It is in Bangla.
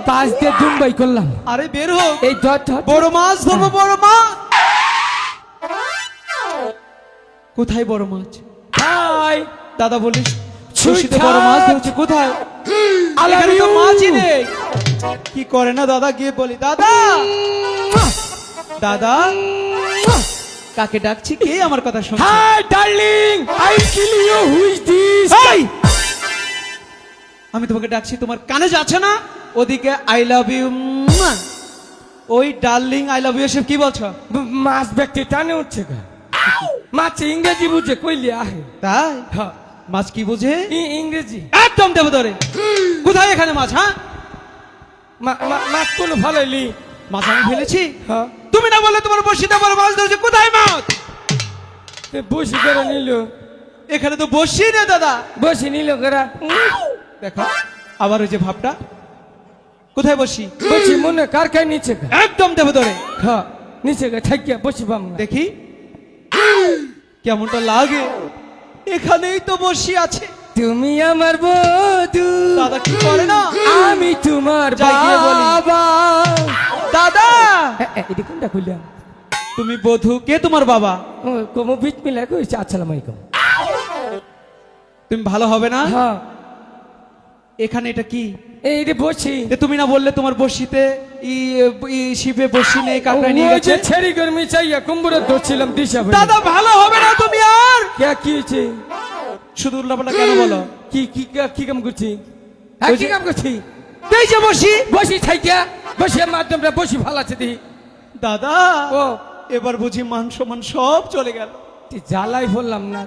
পাঁচ দিয়ে দুম্বাই করলাম। আরে বের হো, এই ধর ধর বড় মাছ ধরবো, বড় মাছ। কোথায় বড় মাছ? হাই দাদা বলিস ছুঁই বড়শিতে বড় মাছ থাক। ধরছে, কোথায়? I love এখানে তো you. মাছই নেই। কি করে না দাদা, গিয়ে বলি দাদা, দাদা কাকে ডাকছি, কে আমার কথা শুনছে? Hi darling, I kill you, who is this? এই! আমি তোমাকে ডাকছি, তোমার কানে যাচ্ছে না? ওদিকে আই লাভ ইউ, ওই ডার্লিং আই লাভ ইউ এসব কি বলছো? মাছ ব্যক্তি টানে উঠছে গা। মাছ ইংরেজি বুঝে কইলে আহে। তাই হ্যাঁ মাছ কি বুঝে? ইংরেজি। একদম দেব ধরে। কোথায় এখানে মাছ? হ্যাঁ, মাছ কোনো ভালোইলি। মাছ আমি ফেলেছি? হ্যাঁ তুমি না বললে তোমার বড়শিতে বড় মাছ ধরেছে, কোথায় মাছ? বসি করে নিল, এখানে তো বসি রে দাদা। বসি নিল করা। দেখো আবার ওই যে ভাবটা, কোথায় বসি? বসি মনে কার খাই নিচে গা। একদম দেব ধরে। হ্যাঁ নিচে গা থাকিয়া বসি পাম না। দেখি কেমনটা লাগে, এখানেই তো বসি আছে। তুমি আমার বধূ, দাদা কি করে না? আমি তোমার যাই গিয়ে বলি। বাবা। দাদা এটি কোনটা খুললাম? তুমি বধূ, কে তোমার বাবা? কমো বিট মিলা কইছে আসসালামু আলাইকুম। তুমি ভালো হবে না? হ্যাঁ এখানে এটা কি? এই রে বসি। এ তুমি না বললে তোমার বসিতে শিবে বসি নেই, কাকড়া নিয়ে ওই গেছে? যে ছেড়ি গরমি চাইয়া কুম্বুরে ধরছিলাম দিশা হইলো। দাদা ভালো হবে না তুমি আর। কে কি হয়েছে? শুধু উল্লাপাল্লা কেন বলো? কি কাম করছি? হ্যাঁ ওই কি যে- কাম করছি? এই যে বসি। বসি থাইকা বসি মাধ্যমটা বসি ভালাছে দি। দাদা ও এবার বুঝি মান সম্মান সব চলে গেল। জ্বালাই বললাম না।